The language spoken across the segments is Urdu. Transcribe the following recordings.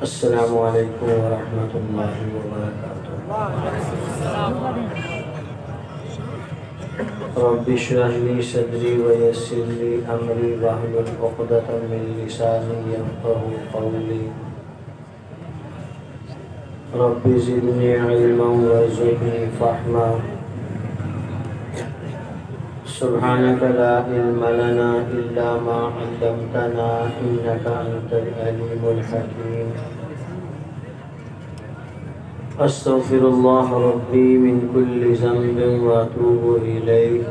السلام علیکم ورحمۃ اللہ وبرکاتہ۔ رب اشرح لي صدری ویسر لي امری واحلل عقدۃ من لسانی یفقهوا قولی۔ رب زدنی علما وارزقنی فہما۔ سبحانك لا علم لنا إلا ما علمتنا إنك أنت العليم الحكيم۔ أستغفر الله ربي من كل ذنب وأتوب إليه۔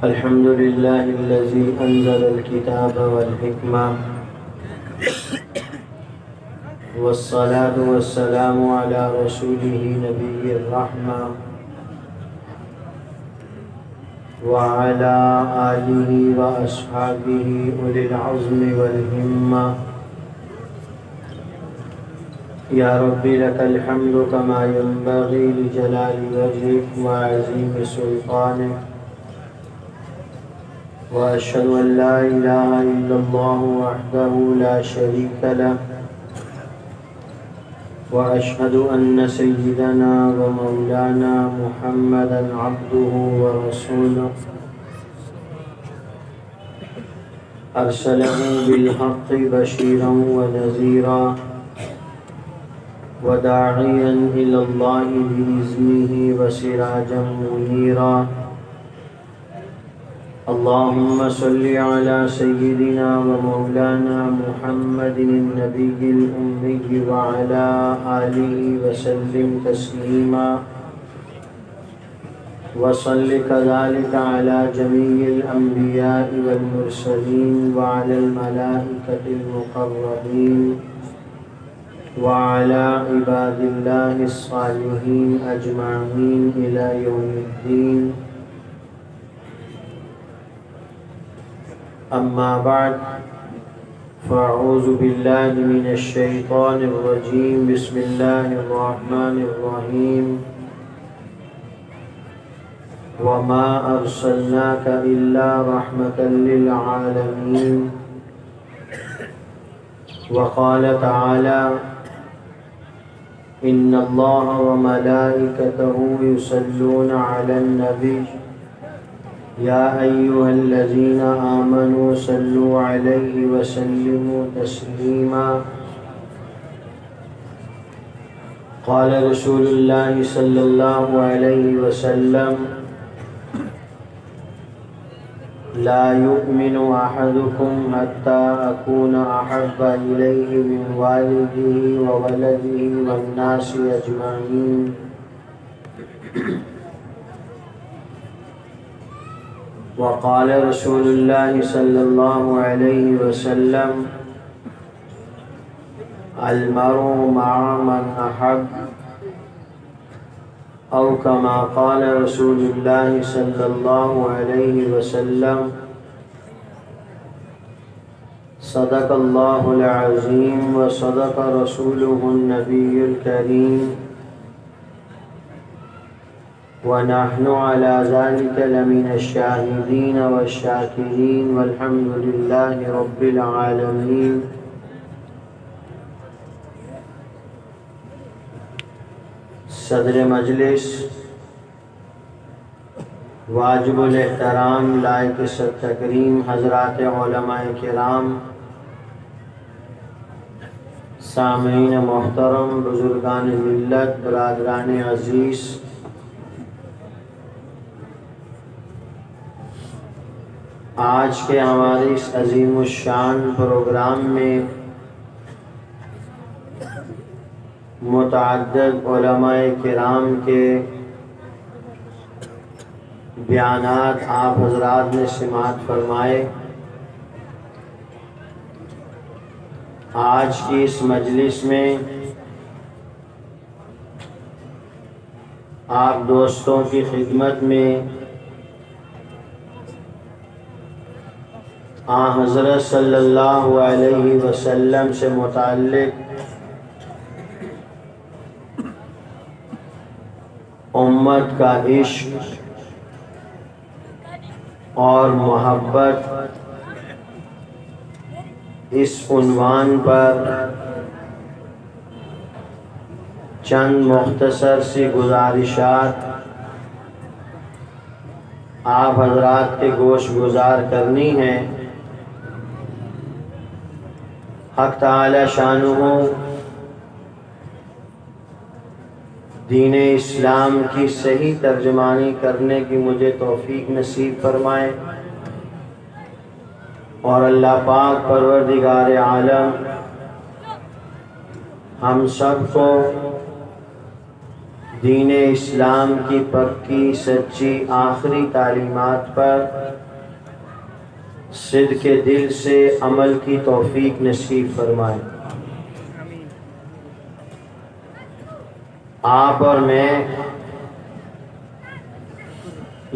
الحمد لله الذي أنزل الكتاب والحكمة، والصلاة والسلام على رسوله نبي الرحمة وعلى آله وأصحابه أولي العزم والهمة۔ يا رب لك الحمد كما ينبغي لجلال وجهك وعظيم سلطانك، وأشهد أن لا إله إلا الله وحده لا شريك له، وأشهد أن سيدنا ومولانا محمدا عبده ورسوله، أرسله بالحق بشيرا ونذيرا وداعيا إلى الله بإذنه وسراجا منيرا۔ اللهم صل على سيدنا ومولانا محمد النبي الأمي وعلى آله وسلم تسليما، وصل كذلك على جميع الأنبياء والمرسلين وعلى الملائكة المقربين وعلى عباد الله الصالحين أجمعين إلى يوم الدين۔ أما بعد، فأعوذ بالله من الشيطان الرجيم، بسم الله الرحمن الرحيم۔ وما أرسلناك إلا رحمة للعالمين۔ وقال تعالى: إن الله وملائكته يصلون على النبي يا أيها الذين آمنوا صلوا عليه وسلموا تسليما۔ قال رسول الله صلى الله عليه وسلم: لا يؤمن أحدكم حتى أكون أحب إليه من والده وولده والناس أجمعين۔ وقال رسول الله صلى الله عليه وسلم: المرء مع من أحب، أو كما قال رسول الله صلى الله عليه وسلم: صدق الله العظيم وصدق رسوله النبي الكريم، ونحن على ذلك لمن الشاهدين والشاكرين، والحمد لله رب العالمين۔ صدر مجلس، واجب الاحترام لائق تکریم حضرات علماء کرام، سامعین محترم، بزرگان ملت، برادران عزیز، آج کے ہمارے اس عظیم الشان پروگرام میں متعدد علماء کرام کے بیانات آپ حضرات نے سماعت فرمائے۔ آج کی اس مجلس میں آپ دوستوں کی خدمت میں حضرت صلی اللہ علیہ وسلم سے متعلق امت کا عشق اور محبت اس عنوان پر چند مختصر سی گزارشات آپ حضرات کے گوش گزار کرنی ہیں۔ حق تعالی شانہ دین اسلام کی صحیح ترجمانی کرنے کی مجھے توفیق نصیب فرمائے، اور اللہ پاک پروردگار عالم ہم سب کو دین اسلام کی پکی سچی آخری تعلیمات پر صدق دل سے عمل کی توفیق نصیب فرمائے۔ آپ اور میں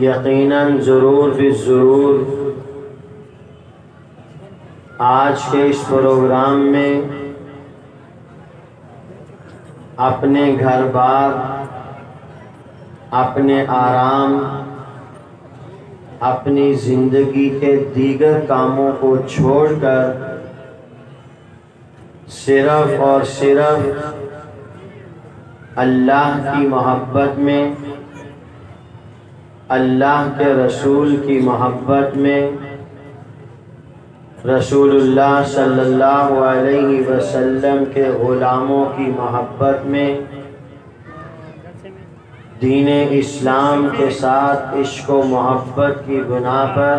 یقیناً ضرور بالضرور آج کے اس پروگرام میں اپنے گھر بار، اپنے آرام، اپنی زندگی کے دیگر کاموں کو چھوڑ کر صرف اور صرف اللہ کی محبت میں، اللہ کے رسول کی محبت میں، رسول اللہ صلی اللہ علیہ وسلم کے غلاموں کی محبت میں، دین اسلام کے ساتھ عشق و محبت کی بنا پر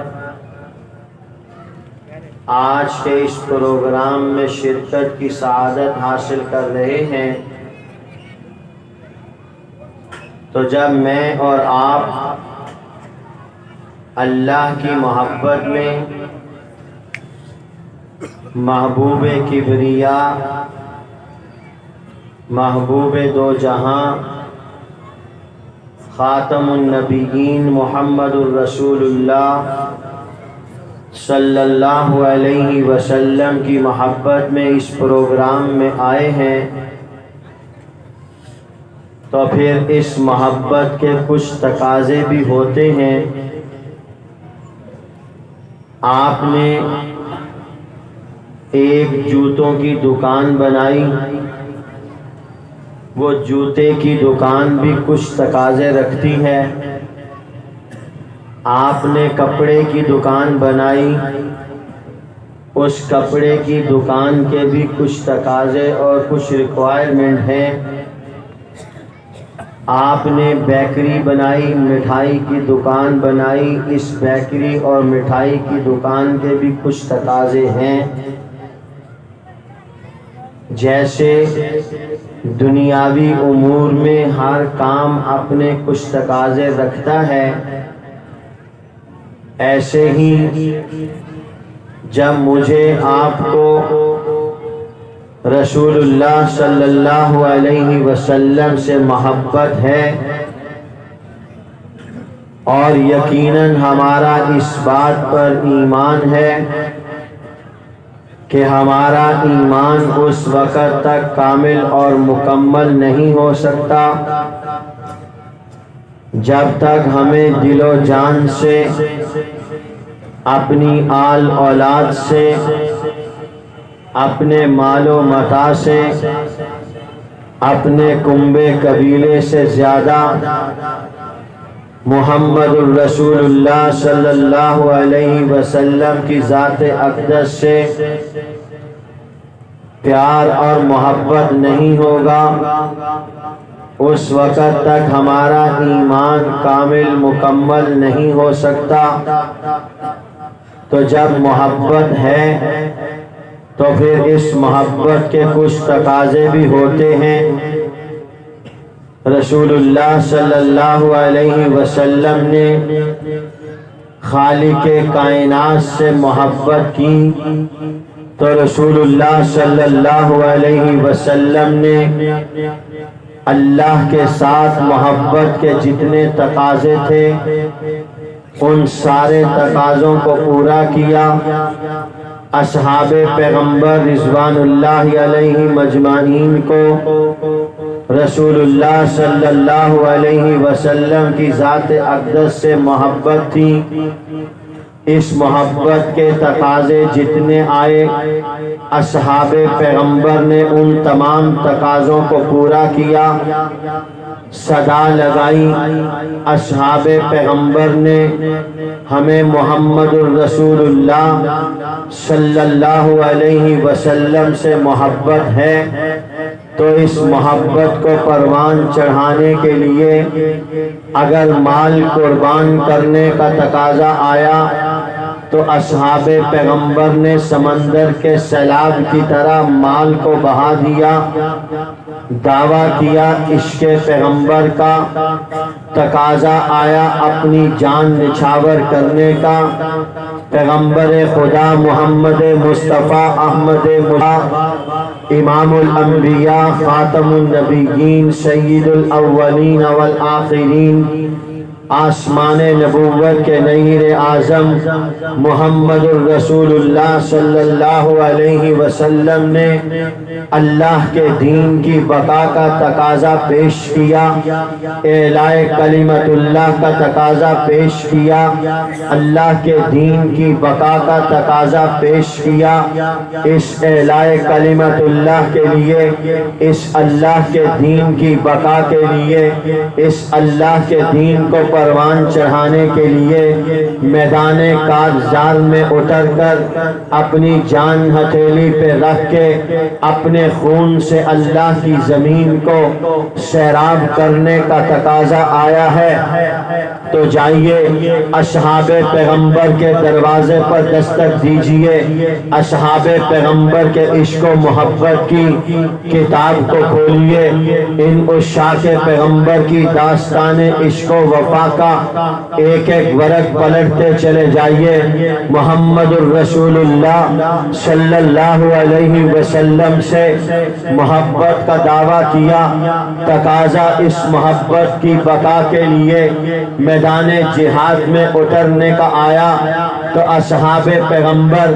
آج کے اس پروگرام میں شرکت کی سعادت حاصل کر رہے ہیں۔ تو جب میں اور آپ اللہ کی محبت میں محبوب کبریاء، محبوب دو جہاں، خاتم النبیین محمد الرسول اللہ صلی اللہ علیہ وسلم کی محبت میں اس پروگرام میں آئے ہیں، تو پھر اس محبت کے کچھ تقاضے بھی ہوتے ہیں۔ آپ نے ایک جوتوں کی دکان بنائی، وہ جوتے کی دکان بھی کچھ تقاضے رکھتی ہے۔ آپ نے کپڑے کی دکان بنائی، اس کپڑے کی دکان کے بھی کچھ تقاضے اور کچھ ریکوائرمنٹ ہیں۔ آپ نے بیکری بنائی، مٹھائی کی دکان بنائی، اس بیکری اور مٹھائی کی دکان کے بھی کچھ تقاضے ہیں۔ جیسے دنیاوی امور میں ہر کام اپنے کچھ تقاضے رکھتا ہے، ایسے ہی جب مجھے آپ کو رسول اللہ صلی اللہ علیہ وسلم سے محبت ہے، اور یقیناً ہمارا اس بات پر ایمان ہے کہ ہمارا ایمان اس وقت تک کامل اور مکمل نہیں ہو سکتا جب تک ہمیں دل و جان سے، اپنی آل اولاد سے، اپنے مال و متاع سے، اپنے کنبے قبیلے سے زیادہ محمد الرسول اللہ صلی اللہ علیہ وسلم کی ذات اقدس سے پیار اور محبت نہیں ہوگا، اس وقت تک ہمارا ایمان کامل مکمل نہیں ہو سکتا۔ تو جب محبت ہے تو پھر اس محبت کے کچھ تقاضے بھی ہوتے ہیں۔ رسول اللہ صلی اللہ علیہ وسلم نے خالق کائنات سے محبت کی، تو رسول اللہ صلی اللہ علیہ وسلم نے اللہ کے ساتھ محبت کے جتنے تقاضے تھے ان سارے تقاضوں کو پورا کیا۔ اصحاب پیغمبر رضوان اللہ علیہ مجمعین کو رسول اللہ صلی اللہ علیہ وسلم کی ذات اقدس سے محبت تھی، اس محبت کے تقاضے جتنے آئے اصحاب پیغمبر نے ان تمام تقاضوں کو پورا کیا۔ صدا لگائی اصحاب پیغمبر نے، ہمیں محمد الرسول اللہ صلی اللہ علیہ وسلم سے محبت ہے، تو اس محبت کو پروان چڑھانے کے لیے اگر مال قربان کرنے کا تقاضا آیا تو اصحاب پیغمبر نے سمندر کے سیلاب کی طرح مال کو بہا دیا، دعویٰ کیا عشق پیغمبر کا، تقاضا آیا اپنی جان نچھاور کرنے کا، پیغمبر خدا محمد مصطفیٰ احمد امام الانبیاء خاتم النبیین سید الاولین والآخرین، آسمان نبوت کے نیر اعظم محمد الرسول اللہ صلی اللہ علیہ وسلم نے اللہ کے دین کی بقا کا تقاضا پیش کیا، اعلاء کلمت اللہ کا تقاضا پیش کیا، اللہ کے دین کی بقا کا تقاضا پیش کیا۔ اس اعلاء کلمت اللہ کے لیے، اس اللہ کے دین کی بقا کے لیے، اس اللہ کے دین کو پروان چڑھانے کے لیے میدان کارزار میں اتر کر اپنی جان ہتھیلی پہ رکھ کے اپنے خون سے اللہ کی زمین کو سیراب کرنے کا تقاضا آیا ہے، تو جائیے اصحاب پیغمبر کے دروازے پر دستک دیجئے، اصحاب پیغمبر کے عشق و محبت کی کتاب کو کھولیے، ان عشاق پیغمبر کی داستان عشق و وفا کا ایک ایک ورق پلٹتے چلے جائیے۔ محمد الرسول اللہ صلی اللہ علیہ وسلم سے محبت کا دعویٰ کیا، تقاضا اس محبت کی بقا کے لیے میدان جہاد میں اترنے کا آیا، تو اصحاب پیغمبر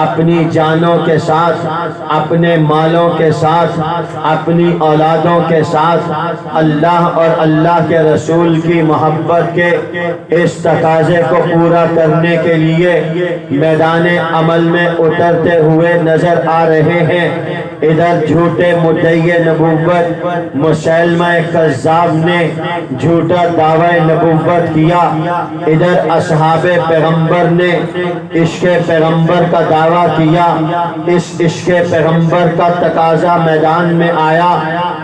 اپنی جانوں کے ساتھ، اپنے مالوں کے ساتھ، اپنی اولادوں کے ساتھ اللہ اور اللہ کے رسول کی محبت کے اس تقاضے کو پورا کرنے کے لیے میدان عمل میں اترتے ہوئے نظر آ رہے ہیں۔ ادھر جھوٹے مدعی نبوت مسیلمہ کذاب نے جھوٹا دعوی نبوت کیا، ادھر اصحاب پیغمبر نے عشق پیغمبر کا دعویٰ کیا۔ اس عشق پیغمبر کا تقاضا میدان میں آیا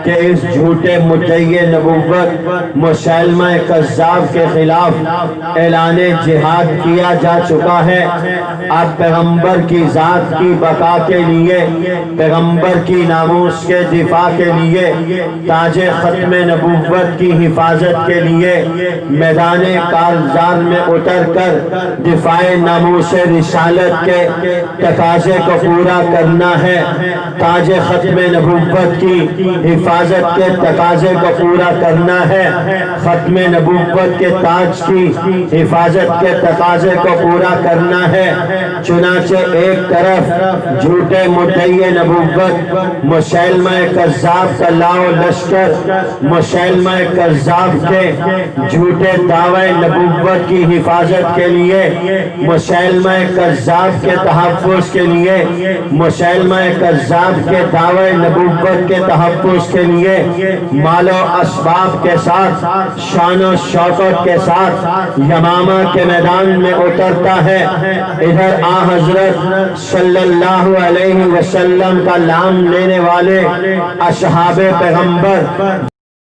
کہ اس جھوٹے مدعی نبوت مسیلمہ کذاب کے خلاف اعلان جہاد کیا جا چکا ہے۔ اب پیغمبر کی ذات کی بقا کے لیے، پیغمبر کی ناموس کے دفاع کے لیے، تاج ختم نبوت کی حفاظت کے لیے میدان کارزار میں اتر کر دفاع ناموس رسالت کے تقاضے کو پورا کرنا ہے، تاج ختم نبوت کی حفاظت کے تقاضے کو پورا کرنا ہے، ختم نبوت کے تاج کی حفاظت کے تقاضے کو پورا کرنا ہے۔ چنانچہ ایک طرف جھوٹے مدعی نبوت مسیلمہ کذاب کا لاؤ لشکر، مسیلمہ کذاب کے جھوٹے دعوی نبوت کی حفاظت کے لیے، مسیلمہ کذاب کے تحفظ کے لیے، مسیلمہ کذاب کے دعوی نبوت کے تحفظ کے لیے مال و اسباب کے ساتھ، شان و شوکت کے ساتھ یمامہ کے میدان میں اترتا ہے۔ ادھر آ حضرت صلی اللہ علیہ وسلم کا نام لینے والے اصحاب پیغمبر